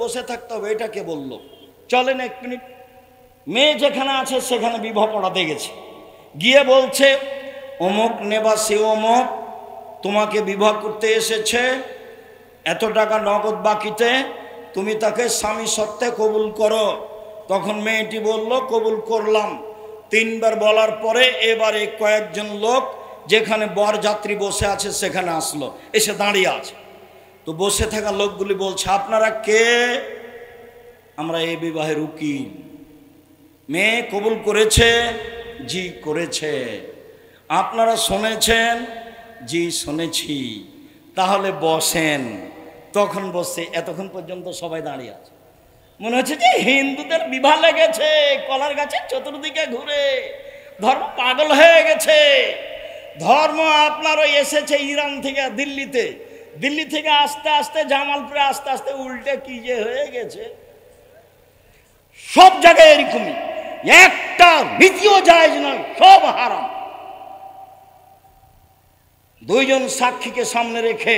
বসে থাকতে হবে, এটা কে বললো? চলেন এক মিনিট। মেয়ে যেখানে আছে সেখানে বিবাহ পড়াতে গেছে, গিয়ে বলছে অমুক নেবাসী অমুক তোমাকে বিবাহ করতে এসেছে, এত টাকা নগদ বাকিতে, তুমি তাকে স্বামী সত্ত্বে কবুল করো। তখন মেয়েটি বলল কবুল করলাম। তিনবার বলার পরে এবারে কয়েকজন লোক যেখানে বরযাত্রী বসে আছে সেখানে আসলো, এসে দাঁড়িয়ে আছে। তো বসে থাকা লোকগুলি বলছে আপনারা কে? আমরা এই বিবাহের উকিল। মেয়ে কবুল করেছে? জি করেছে। আপনারা শুনেছেন? জি শুনেছি। তাহলে বসেন। তখন বসে, এতক্ষণ পর্যন্ত সবাই দাঁড়িয়ে আছে। মনে হচ্ছে যে হিন্দুদের বিবাহ লেগেছে কলার গাছের চতুর্দিকে ঘুরে, ধর্ম পাগল হয়ে গেছে। ধর্ম আপনারও এসেছে ইরান থেকে দিল্লিতে, দিল্লি থেকে আস্তে আস্তে জামালপুরে, আস্তে আস্তে উল্টে কি যে হয়ে গেছে। সব জায়গায় এরকমই, একটা নীতিও জায়েজ নয়, সব হারাম। দুইজন সাক্ষীকে সামনে রেখে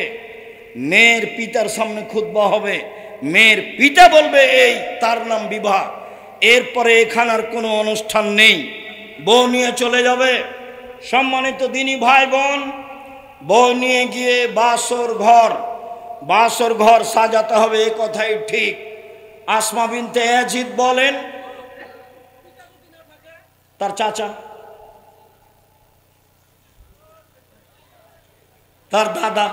মেয়ের পিতার সামনে খুতবা হবে, মেয়ের পিতা বলবে এই তার নাম বিবাহ, এরপরে এখানে আর কোনো অনুষ্ঠান নেই, বউ নিয়ে চলে যাবে। সম্মানিত দিনী ভাই বোন, বউ নিয়ে গিয়ে বাসর ঘর সাজাতে হবে, এ কথাই ঠিক। আসমা বিনতে ইয়াজিদ বলেন তার চাচা, তার দাদা,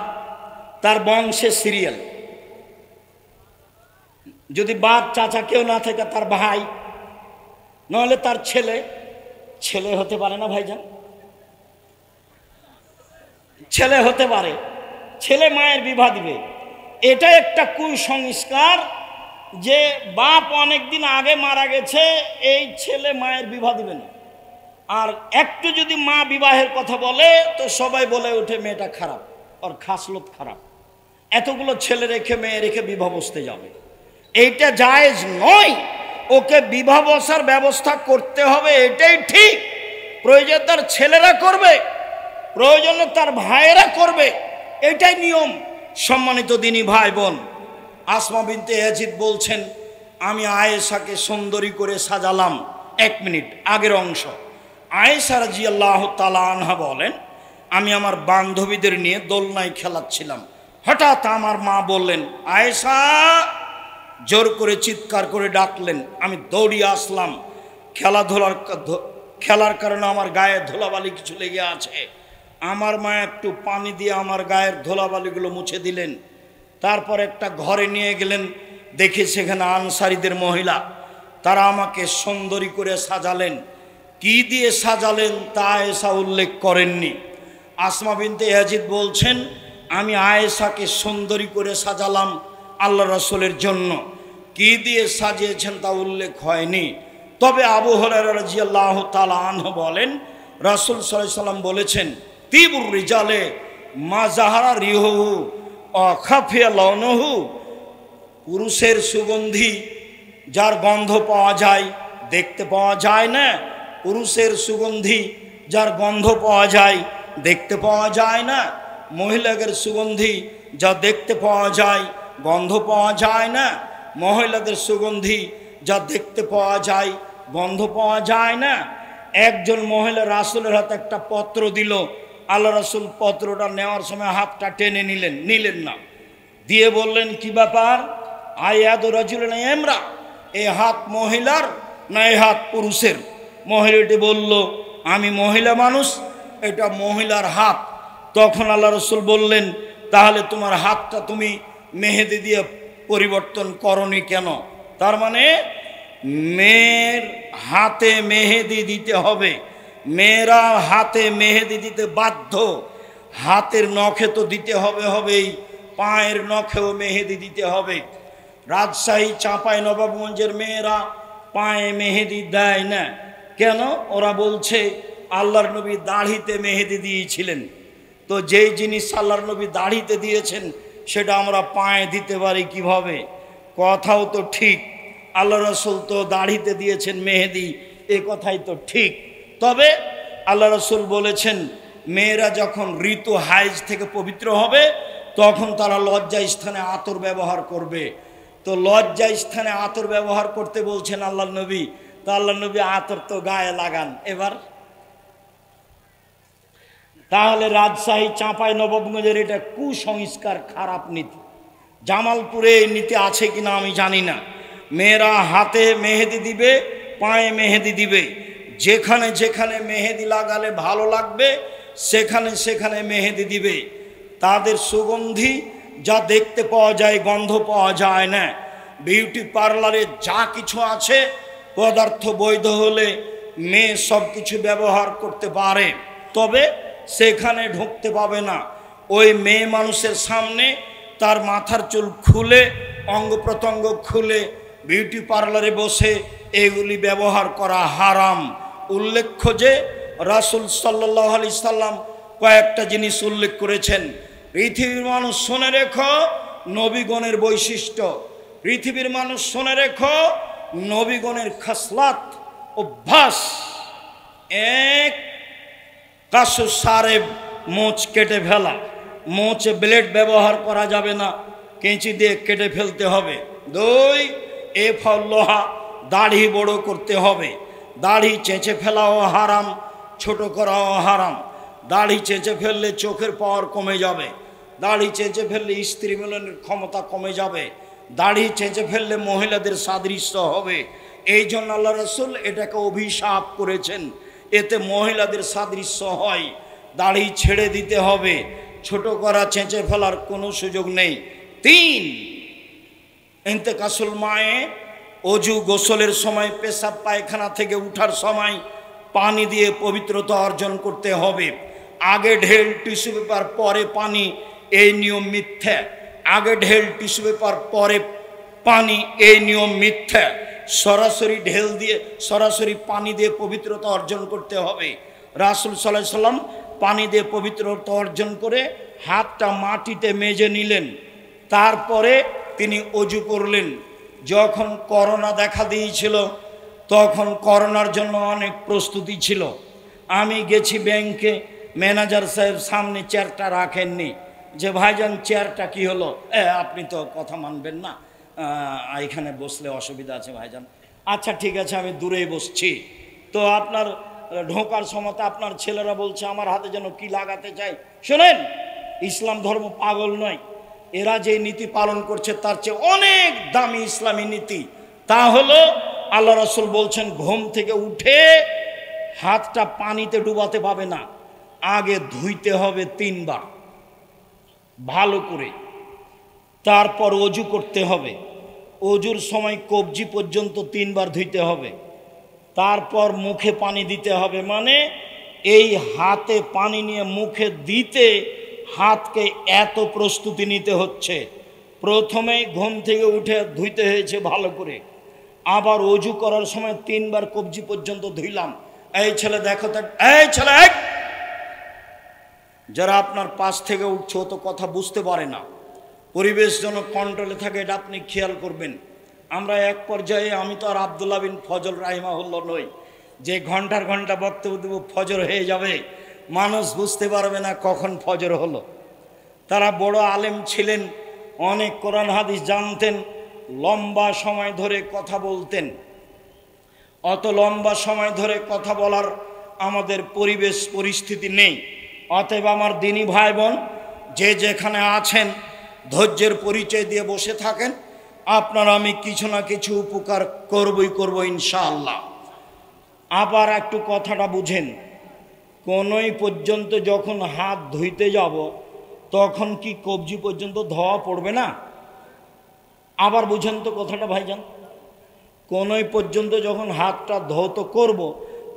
তার বংশের সিরিয়াল, যদি বাপ চাচা কেউ না থাকে তার ভাই, নইলে তার ছেলে হতে পারে না ভাইজান? ছেলে হতে পারে, ছেলে মায়ের বিবাহ দিবে। এটা একটা কুসংস্কার যে বাপ অনেকদিন আগে মারা গেছে, এই ছেলে মায়ের বিবাহ দিবে না। আর একটু যদি মা বিবাহের কথা বলে তো সবাই বলে ওঠে মেয়েটা খারাপ, ওর খাসলত খারাপ, এতগুলো ছেলে রেখে মেয়ে রেখে বিবাহ বসতে যাবে। এইটা জায়েজ নয়। ওকে বিবাহ বসার ব্যবস্থা করতে হবে, এটাই ঠিক। প্রয়োজন তার ছেলেরা করবে, প্রয়োজনে তার ভাইয়েরা করবে, এটাই নিয়ম। সম্মানিত দিনী ভাই বোন, আসমা বিনতে ইয়াজিদ বলছেন আমি আয়েশাকে সুন্দরী করে সাজালাম। এক মিনিট আগের অংশ। আয়েশা রাদিয়াল্লাহু তাআলা আনহা বলেন আমি আমার বান্ধবীদের নিয়ে দোলনায় খেলাচ্ছিলাম, হঠাৎ আমার মা বললেন আয়েশা, জোর করে চিৎকার করে ডাকলেন। আমি দৌড়িয়ে আসলাম। খেলার কারণে আমার গায়ে ধুলাবালি কিছু লেগে আছে। আমার মা একটু পানি দিয়ে আমার গায়ের ধুলাবালিগুলো মুছে দিলেন। তারপর একটা ঘরে নিয়ে গেলেন, দেখি সেখানে আনসারীদের মহিলা, তারা আমাকে সুন্দরী করে সাজালেন। কি দিয়ে সাজালেন তা আয়েশা উল্লেখ করেননি। আসমা বিনতে ইয়াজিদ বলছেন আমি আয়েশাকে সুন্দরী করে সাজালাম আল্লাহ রাসূলের জন্য। কি দিয়ে সাজিয়েছেন তা উল্লেখ হয়নি। তবে আবু হুরায়রা রাদিয়াল্লাহু তাআলা আনহু বলেন রাসূল সাল্লাল্লাহু আলাইহি ওয়াসাল্লাম বলেছেন তিবুর রিজালে মা জাহারা রিহুহু ওয়া খাফিয়া লাউনুহু, পুরুষের সুগন্ধি যার গন্ধ পাওয়া যায় দেখতে পাওয়া যায় না, পুরুষের সুগন্ধি যার গন্ধ পাওয়া যায় দেখতে পাওয়া যায় না, মহিলাদের সুগন্ধি যা দেখতে পাওয়া যায় গন্ধ পাওয়া যায় না, মহিলাদের সুগন্ধি যা দেখতে পাওয়া যায় গন্ধ পাওয়া যায় না। একজন মহিলা রাসূলের হাতে একটা পত্র দিল, আল্লাহ রাসূল পত্রটা নেওয়ার সময় হাতটা টেনে নিলেন না, দিয়ে বললেন কি ব্যাপার? আয়াদু রাজুলিন ইমরা, এই হাত মহিলার না এই হাত পুরুষের? মহিলাটি বলল আমি মহিলা মানুষ, এটা মহিলার হাত। তখন আল্লাহ রাসূল বললেন তাহলে তোমার হাতটা তুমি মেহেদি দিয়ে পরিবর্তন করনি কেন? তার মানে মেয়ের হাতে মেহেদি দিতে হবে, মেয়েরা হাতে মেহেদি দিতে বাধ্য। হাতের নখে তো দিতে হবেই, পায়ের নখেও মেহেদি দিতে হবে। রাজশাহী চাঁপাইনবাবগঞ্জের মেয়েরা পায়ে মেহেদি দেয় না কেন? ওরা বলছে আল্লাহর নবী দাড়িতে মেহেদি দিয়েছিলেন, তো যেই জিনিস আল্লাহর নবী দাড়িতে দিয়েছেন সেটা আমরা পায়ে দিতে পারি কিভাবে? কথাও তো ঠিক, আল্লাহ রাসূল তো দাড়িতে দিয়েছেন মেহেদি, এ কথাই তো ঠিক। তবে আল্লাহ রাসূল বলেছেন মেয়েরা যখন ঋতু হাইজ থেকে পবিত্র হবে তখন তারা লজ্জা স্থানে আতর ব্যবহার করবে। তো লজ্জা স্থানে আতর ব্যবহার করতে বলছেন আল্লাহ নবী, তো আল্লাহ নবী আতর তো গায়ে লাগান। এবার তাহলে রাজশাহী চাঁপাই নবাবগঞ্জের এটা কুসংস্কার, খারাপ নীতি। জামালপুরে এই নীতি আছে কিনা আমি জানি না। মেয়েরা হাতে মেহেদি দিবে, পায়ে মেহেদি দিবে, যেখানে যেখানে মেহেদি লাগালে ভালো লাগবে সেখানে সেখানে মেহেদি দিবে। তাদের সুগন্ধি যা দেখতে পাওয়া যায়, গন্ধ পাওয়া যায় না। বিউটি পার্লারে যা কিছু আছে পদার্থ বৈধ হলে মেয়ে সব কিছু ব্যবহার করতে পারে, তবে সেখানে ঢুকতে পাবে না। ওই মেয়ে মানুষের সামনে তার মাথার চুল খুলে, অঙ্গ প্রত্যঙ্গ খুলে বিউটি পার্লারে বসে এগুলি ব্যবহার করা হারাম। উল্লেখ্য যে রাসূল সাল্লাল্লাহু আলাইহি সাল্লাম কয়েকটা জিনিস উল্লেখ করেছেন। পৃথিবীর মানুষ শুনে রেখো নবীগণের বৈশিষ্ট্য, পৃথিবীর মানুষ শুনে রেখো নবীগণের খাসলাত, অভ্যাস। এক, কাসু সারেব, মোচ কেটে ফেলা। মোচে ব্লেড ব্যবহার করা যাবে না, কেঁচি দিয়ে কেটে ফেলতে হবে। দুই, লোহা, দাড়ি বড় করতে হবে। দাড়ি চেঁচে ফেলাও হারাম, ছোট করাও হারাম। দাড়ি চেঁচে ফেললে চোখের পাওয়ার কমে যাবে, দাড়ি চেঁচে ফেললে স্ত্রী মিলনের ক্ষমতা কমে যাবে, দাড়ি চেঁচে ফেললে মহিলাদের সাদৃশ্য হবে। এই জন্য আল্লাহ রাসূল এটাকে অভিশাপ করেছেন, এতে মহিলাদের সাদৃশ্য হয়। দাড়ি ছেড়ে দিতে হবে, ছোট করা চেঁচে ফেলার কোনো সুযোগ নেই। তিন, ইন্তেকাসুল মায়ে, অজু গোসলের সময় পেশাব পায়খানা থেকে উঠার সময় পানি দিয়ে পবিত্রতা অর্জন করতে হবে। আগে ঢেল টিস্যু পেপার পরে পানি, এই নিয়ম মিথ্যা। আগে ঢেল টিস্যু পেপার পরে পানি, এই নিয়ম মিথ্যা। সরাসরি ঢেল দিয়ে, সরাসরি পানি দিয়ে পবিত্রতা অর্জন করতে হবে। রাসূল সাল্লাল্লাহু আলাইহি সাল্লাম পানি দিয়ে পবিত্রতা অর্জন করে হাতটা মাটিতে মেজে নিলেন, তারপরে তিনি অজু করলেন। যখন করোনা দেখা দিয়েছিল তখন করোনার জন্য অনেক প্রস্তুতি ছিল। আমি গেছি ব্যাংকে, ম্যানেজার সাহেব সামনে চেয়ারটা রাখেননি, যে ভাইজান চেয়ারটা কি হলো? আপনি তো কথা মানবেন না, এখানে বসলে অসুবিধা আছে ভাইজান। আচ্ছা ঠিক আছে, আমি দূরেই বসছি। তো আপনার ঢোকার সময় আপনার ছেলেরা বলছে আমার হাতে যেন কি লাগাতে চাই। শোনেন, ইসলাম ধর্ম পাগল নয়। এরা যে নীতি পালন করছে তার চেয়ে অনেক দামি ইসলামী নীতি। তা হলো আল্লাহ রাসূল বলছেন ঘুম থেকে উঠে হাতটা পানিতে ডুবাতে পাবে না, আগে ধুইতে হবে 3 বার ভালো করে, তারপর অজু করতে হবে। অজুর সময় কবজি পর্যন্ত 3 বার ধুইতে হবে, তারপর মুখে পানি দিতে হবে। মানে এই হাতে পানি নিয়ে মুখে দিতে হাতকে এত প্রস্তুতি নিতে হচ্ছে। প্রথমে ঘুম থেকে উঠে ধুইতে হয়েছে ভালো করে, আবার অজু করার সময় 3 বার কবজি পর্যন্ত ধুইলাম। এই ছেলে দেখো তো, এই ছেলে, যারা আপনার পাশ থেকে উঠছে ও তো কথা বুঝতে পারে না, পরিবেশ যেন কন্ট্রোলে থাকে, এটা আপনি খেয়াল করবেন। আমরা এক পর্যায়ে, আমি তো আর আব্দুল্লাহ বিন ফজল রাহিমাহুল্লাহ নই যে ঘন্টার ঘন্টা বক্তব্য দেব, ফজর হয়ে যাবে, মানুষ বুঝতে পারবে না কখন ফজর হলো। তারা বড় আলেম ছিলেন, অনেক কোরআন হাদিস জানতেন, লম্বা সময় ধরে কথা বলতেন। অত লম্বা সময় ধরে কথা বলার আমাদের পরিবেশ পরিস্থিতি নেই। অতএব আমার দিনী ভাই বোন যে যেখানে আছেন ধৈর্যের পরিচয় দিয়ে বসে থাকেন, আপনারা আমি কিছু না কিছু উপকার করব ইনশাআল্লাহ। আবার একটু কথাটা বুঝেন, কোনই পর্যন্ত যখন হাত ধুইতে যাব তখন কি কবজি পর্যন্ত ধোয়া পড়বে না? আবার বুঝেন তো কথাটা ভাইজান, কোনই পর্যন্ত যখন হাতটা ধৌত করব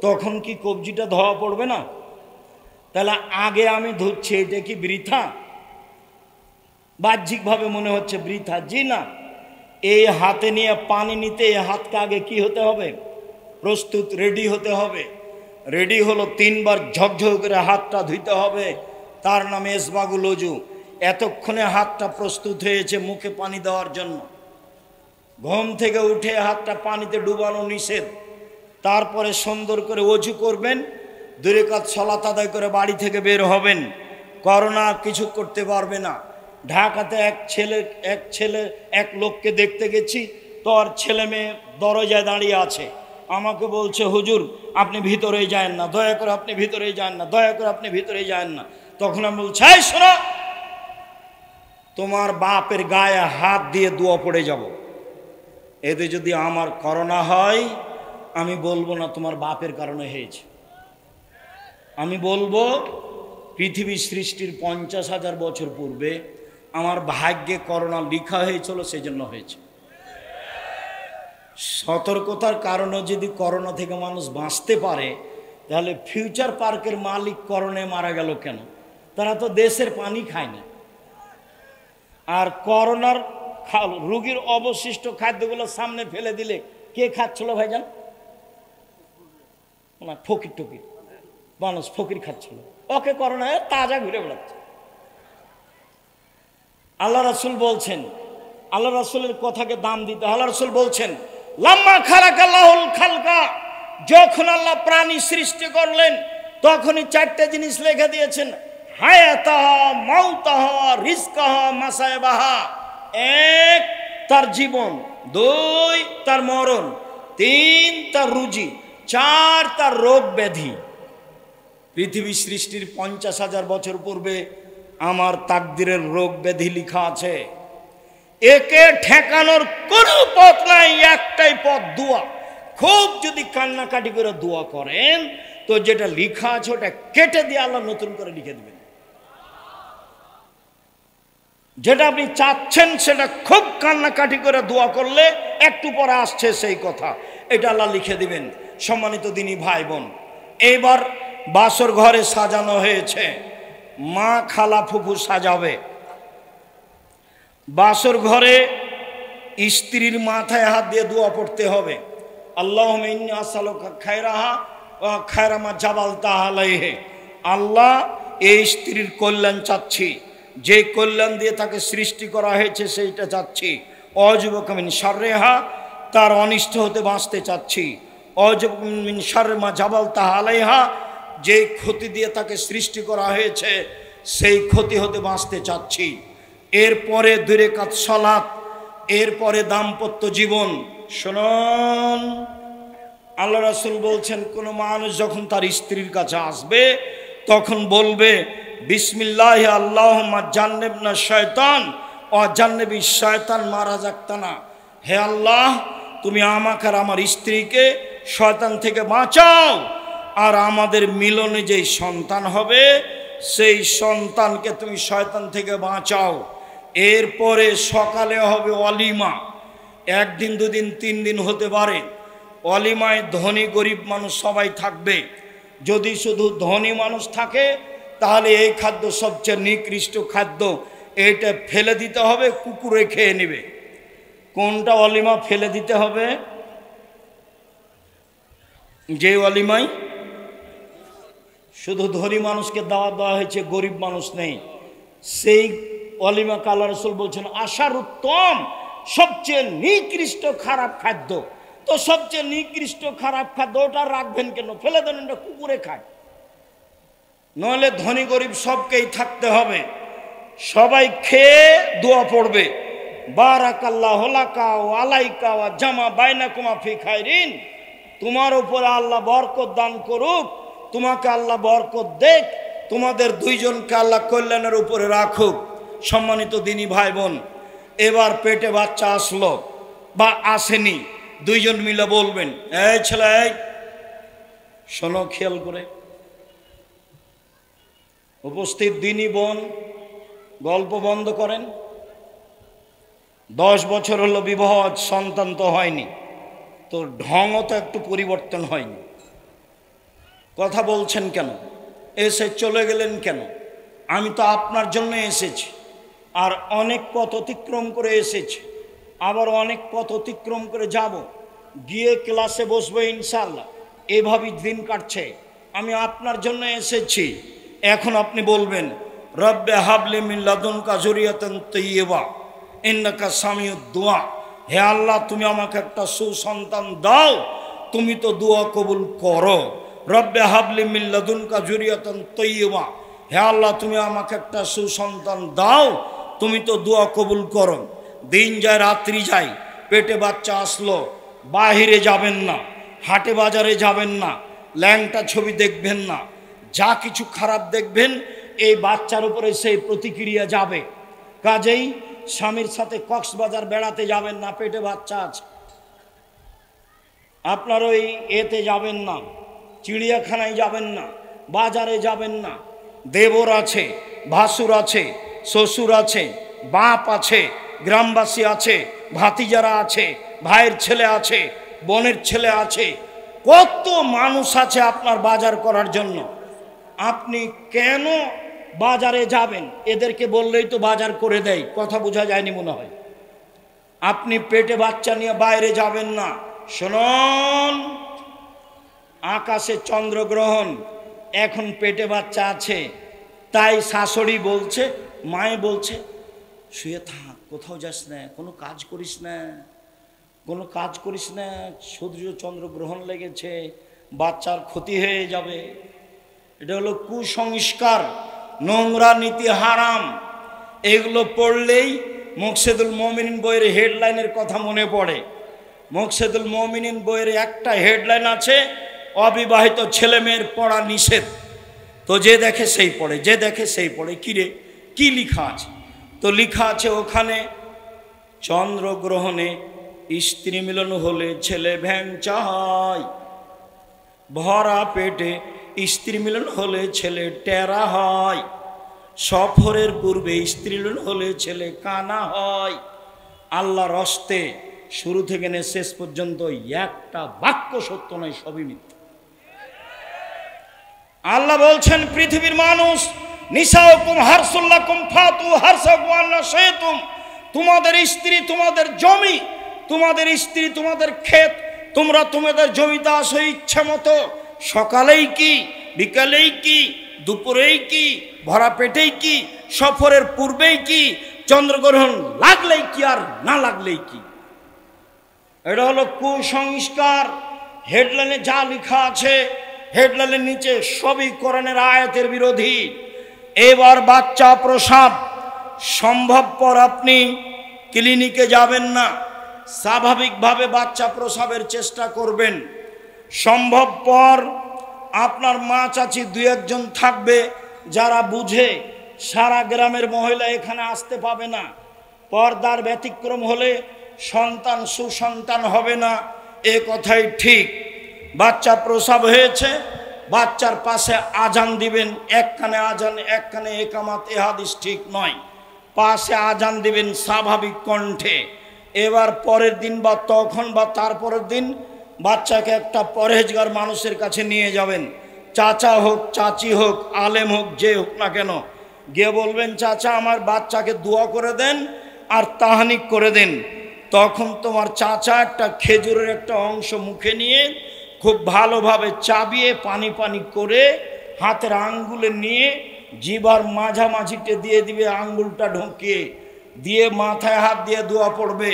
তখন কি কবজিটা ধোয়া পড়বে না? তাহলে আগে আমি ধুচ্ছি, এটা কি বৃথা? বাহ্যিকভাবে মনে হচ্ছে বৃথা, জি না। এই হাতে নিয়ে পানি নিতে এই হাতকে আগে কি হতে হবে? প্রস্তুত, রেডি হতে হবে। রেডি হলো 3 বার ঝকঝক করে হাতটা ধুইতে হবে, তার নামে ইসবাগুল ওযু। এতক্ষণে হাতটা প্রস্তুত হয়েছে মুখে পানি দেওয়ার জন্য। ঘুম থেকে উঠে হাতটা পানিতে ডুবানো নিষেধ। তারপরে সুন্দর করে ওযু করবেন, 2 রাকাত সালাত আদায় করে বাড়ি থেকে বের হবেন। করোনা কিছু করতে পারবে না। ঢাকাতে এক লোককে দেখতে গেছি, তোর ছেলে মেয়ে দরজায় দাঁড়িয়ে আছে। আমাকে বলছে, হুজুর আপনি ভিতরে যান না, দয়া করে আপনি ভিতরে যান না, দয়া করে আপনি ভিতরে যান না। তখন আমি বলছি, এই শোনো, তোমার বাপের গায়ে হাত দিয়ে দোয়া পড়ে যাব। এতে যদি আমার করোনা হয়, আমি বলবো না তোমার বাপের কারণে হয়েছে, আমি বলবো পৃথিবী সৃষ্টির 50,000 বছর পূর্বে আমার ভাগ্যে করোনা লিখা হয়েছিল, সেজন্য হয়েছে। সতর্কতার কারণে যদি করোনা থেকে মানুষ বাঁচতে পারে, তাহলে ফিউচার পার্কের মালিক করোনায় মারা গেল কেন? তারা তো দেশের পানি খায়নি। আর করোনার রোগীর অবশিষ্ট খাদ্যগুলো সামনে ফেলে দিলে কে খাচ্ছিল ভাইজান? না, ফকির টকির মানুষ, ফকির খাচ্ছিল। ওকে করোনায় তাজা ঘুরে বেড়াচ্ছে। আল্লাহ রাসূল বলছেন, আল্লাহ রাসূলের কথাকে দাম দিতে। আল্লাহ রাসূল বলছেন, লাম্মা খালাকাল্লাহুল খালকা, যখন আল্লাহ প্রাণী সৃষ্টি করলেন তখনই 4টে জিনিস লিখে দিয়েছেন, হায়াতাহা, মাউতাহা, রিজকাহা, মাসায়বাহা। 1 তার জীবন, 2 তার মরণ, 3 তার রুজি, 4 তার রোগ ব্যাধি। পৃথিবী সৃষ্টির 50,000 বছর পূর্বে আমার তাকদিরের রোগ ব্যাধি লিখা আছে। একে ঠেকানোর কোনো পথ নাই, একটাই পথ, দোয়া। খুব যদি কান্নাকাটি করে দোয়া করেন, তো যেটা লিখা আছে ওটা কেটে দিয়ে আল্লাহ নতুন করে লিখে দেবেন। যেটা আপনি চাচ্ছেন সেটা খুব কান্নাকাটি করে দোয়া করলে একটু পরে আসছে সেই কথা, এটা আল্লাহ লিখে দিবেন। সম্মানিত দিনী ভাই বোন, এইবার বাসর ঘরে সাজানো হয়েছে, মা খালা ফুফু সাজাবে। বাসর ঘরে স্ত্রীর মাথায় হাত দিয়ে দোয়া পড়তে হবে, আল্লাহুম্মা ইন্নী আসআলুকা খায়রাহা ওয়া খায়রা মা জাবালতা আলাইহি। আল্লাহ, এই স্ত্রীর কল্যাণ চাচ্ছি, যে কল্যাণ দিয়ে তাকে সৃষ্টি করা হয়েছে সেইটা চাচ্ছি। অযুবকা মিন শাররিহা, তার অনিষ্ট হতে বাঁচতে চাচ্ছি। অযুবকা মিন শাররি মা জাবালতা আলাইহা, যে ক্ষতি দিয়ে তাকে সৃষ্টি করা হয়েছে সেই ক্ষতি হতে বাঁচতে চাচ্ছি। এরপরে 2 রাকাত সালাত, এরপরে দাম্পত্য জীবন। শুনুন, আল্লাহ রাসূল বলছেন, কোনো মানুষ যখন তার স্ত্রীর কাছে আসবে তখন বলবে, বিসমিল্লাহ আল্লাহুম্মা জান্নিবনা শায়তান ওয়া জান্নিবি শায়তান মা রাযাকতানা। হে আল্লাহ, তুমি আমাকে আর আমার স্ত্রীকে শয়তান থেকে বাঁচাও, আর আমাদের মিলনে যেই সন্তান হবে সেই সন্তানকে তুমি শয়তান থেকে বাঁচাও। এরপরে সকালে হবে অলিমা, 1 দিন 2 দিন 3 দিন হতে পারে। অলিমায় ধনী গরিব মানুষ সবাই থাকবে। যদি শুধু ধনী মানুষ থাকে তাহলে এই খাদ্য সবচেয়ে নিকৃষ্ট খাদ্য, এইটা ফেলে দিতে হবে, কুকুরে খেয়ে নেবে। কোনটা অলিমা ফেলে দিতে হবে? যে অলিমায় শুধু ধনী মানুষকে দাওয়াত দেওয়া হয়েছে, গরিব মানুষ নেই, সেই অলিমা আল্লাহ রাসূল বলছেন আশার উত্তম, সবচেয়ে নিকৃষ্ট খারাপ খাদ্য। তো সবচেয়ে নিকৃষ্ট খারাপ খাদ্য ওটা রাখবেন কেন? ফেলে দেন, ওটা কুকুরে খায়। নইলে ধনী গরিব সবকেই থাকতে হবে, সবাই খেয়ে দোয়া পড়বে, বারাকাল্লাহু লাকা ওয়া আলাইকা ওয়া জামা বাইনাকুমা ফি খায়রিন। তোমার উপরে আল্লাহ বরকত দান করুক, তোমাকে আল্লাহ বরকত দেখ, তোমাদের 2 জনকে আল্লাহ কল্যাণের উপরে রাখুক। সম্মানিত দিনী ভাই বোন, এবার পেটে বাচ্চা আসলো বা আসেনি, 2 জন মিলে বলবেন, এই ছেলে, এই শোনো, খেয়াল করে। উপস্থিত দিনী বোন, গল্প বন্ধ করেন। 10 বছর হলো বিবাহ, সন্তান তো হয়নি, তো ঢংও তো একটু পরিবর্তন হয়নি। কথা বলছেন কেন? এসে চলে গেলেন কেন? আমি তো আপনার জন্য এসেছি, আর অনেক পথ অতিক্রম করে এসেছি, আবার অনেক পথ অতিক্রম করে যাব, গিয়ে ক্লাসে বসবো ইনশাআল্লাহ। এভাবেই দিন কাটছে। আমি আপনার জন্য এসেছি। এখন আপনি বলবেন, রব্বে হাবলি মিন লাদুনকা যুরিয়াতান তাইয়্যিবা ইন্নাকা সামিউদ দুআ। হে আল্লাহ, তুমি আমাকে একটা সুসন্তান দাও, তুমি তো দোয়া কবুল করো। রব্বে হাবলি মিন লাদুনকা যুরিয়াতান তাইয়্যিবা, হে আল্লাহ, তুমি আমাকে একটা সুসন্তান দাও, তুমি তো দোয়া কবুল করো। দিন যায় রাত্রি যায়, পেটে বাচ্চা আসলো, বাহিরে যাবেন না, হাটে বাজারে যাবেন না, ল্যাংটা ছবি দেখবেন না, যা কিছু খারাপ দেখবেন এই বাচ্চার উপরে সেই প্রতিক্রিয়া যাবে। কাজেই স্বামীর সাথে কক্সবাজার বেড়াতে যাবেন না, পেটে বাচ্চা আছে। আপনার ওই এতে যাবেন না, চিড়িয়াখানায় যাবেন না, বাজারে যাবেন না। দেবর আছে, ভাসুর আছে, শ্বশুর আছে, বাপ আছে, গ্রামবাসী আছে, ভাতিজারা আছে, ভাইয়ের ছেলে আছে, বোনের ছেলে আছে, কত মানুষ আছে আপনার বাজার করার জন্য। আপনি কেন বাজারে যাবেন? এদেরকে বললেই তো বাজার করে দেয়। কথা বোঝা যায়নি মনে হয়। আপনি পেটে বাচ্চা নিয়ে বাইরে যাবেন না। শুনুন, আকাশে চন্দ্রগ্রহণ, এখন পেটে বাচ্চা আছে, তাই শাশুড়ি বলছে, মায়ে বলছে শুয়ে থাক, কোথাও যাস না, কোনো কাজ করিস না, কোনো কাজ করিস না, সূর্য চন্দ্রগ্রহণ লেগেছে, বাচ্চার ক্ষতি হয়ে যাবে। এটা হলো কুসংস্কার, নোংরা নীতি, হারাম। এগুলো পড়লেই মুকসেদুল মুমিনিন বইয়ের হেডলাইনের কথা মনে পড়ে। মুকসেদুল মুমিনিন বইয়ের একটা হেডলাইন আছে, অবিবাহিত ছেলে মেয়ের পড়া নিষেধ। তো যে দেখে সেই পড়ে, যে দেখে সেই পড়ে। কিরে কি লেখা আছে? তো লেখা আছে ওখানে, চন্দ্রগ্রহণে স্ত্রী মিলন হলে ছেলে ভ্যাং চায়, ভরা পেটে স্ত্রী মিলন হলে ছেলে টেরা হয়, সফরের পূর্বে স্ত্রী মিলন হলে ছেলে কানা হয়। আল্লাহর হস্তে শুরু থেকে নিয়ে শেষ পর্যন্ত একটা বাক্য সত্য নয়, সবই মিথ্যা। আল্লাহ বলছেন, পৃথিবীর মানুষ, নিসাউকুম হারসুল্লাকুম ফাতু হারসাকুম আন্না শাইতুম, তোমাদের স্ত্রী তোমাদের জমি, তোমাদের স্ত্রী তোমাদের ক্ষেত, তোমরা তোমাদের জমিতে আসো ইচ্ছা মতো। সকালেই কি, বিকালেই কি, দুপুরেই কি, ভরা পেটেই কি, সফরের পূর্বেই কি, চন্দ্রগ্রহণ লাগলেই কি আর না লাগলেই কি। এটা হলো কুসংস্কার। হেডলাইনে যা লেখা আছে, হেডলাইনের নিচে সবই কোরআনের আয়াতের বিরোধী। এবার বাচ্চা প্রসব সম্ভবপর আপনি ক্লিনিকে যাবেন না, স্বাভাবিকভাবে বাচ্চা প্রসবের চেষ্টা করবেন। সম্ভবপর আপনার মা চাচি দু একজন থাকবে যারা বুঝে, সারা গ্রামের মহিলা এখানে আসতে পাবে না। পর্দার ব্যতিক্রম হলে সন্তান সুসন্তান হবে না, এ কথাই ঠিক। বাচ্চা প্রসব হয়েছে, বাচ্চার পাশে আজান দিবেন, এক কানে আজান এক কানে একামাত, এ হাদিস ঠিক নয়। পাশে আজান দিবেন স্বাভাবিক কণ্ঠে। এবার পরের দিন বা তখন বা তারপরের দিন বাচ্চাকে একটা পরহেজগার মানুষের কাছে নিয়ে যাবেন, চাচা হোক চাচি হোক আলেম হোক যে হোক না কেন, গিয়ে বলবেন চাচা আমার বাচ্চাকে দোয়া করে দেন আর তাহানিক করে দেন। তখন তোমার চাচা একটা খেজুরের একটা অংশ মুখে নিয়ে খুব ভালোভাবে চাবিয়ে পানি পানি করে হাতের আঙ্গুলে নিয়ে জিবার মাঝামাঝিতে দিয়ে দিবে, আঙ্গুলটা ঢুকিয়ে দিয়ে মাথায় হাত দিয়ে দোয়া পড়বে,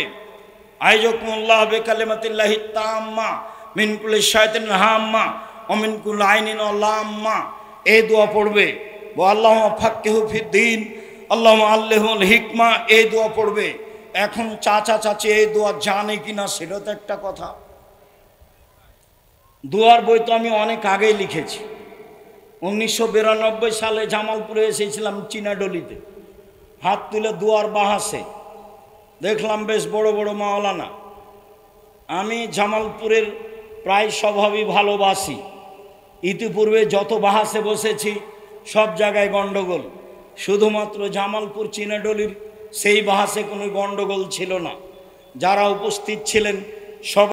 আইজাকুমুল্লাহ বিকালিমাতিল্লাহি তাম্মা মিন কুল্লি শাইতানিন হাম্মা ওয়া মিন কুল্লি আইনিন লাম্মা। এই দোয়া পড়বে। আল্লাহুম্মা ফাক্কিহু ফিদ্দীন, আল্লাহুম্মা আল্লিমহুল হিকমা, এই দোয়া পড়বে। এখন চাচা চাচি এই দোয়া জানে কিনা সেটা তো একটা কথা। দোয়ার বই তো আমি অনেক আগেই লিখেছি। 1992 সালে জামালপুরে এসেছিলাম চীনাডলিতে, হাত তুলে দোয়ার বাহাসে দেখলাম বেশ বড় বড় মাওলানা। আমি জামালপুরের প্রায় স্বভাবই ভালোবাসি। ইতিপূর্বে যত বাহাসে বসেছি সব জায়গায় গণ্ডগোল, শুধুমাত্র জামালপুর চীনাডলির সেই বাহাসে কোনো গণ্ডগোল ছিল না। যারা উপস্থিত ছিলেন সব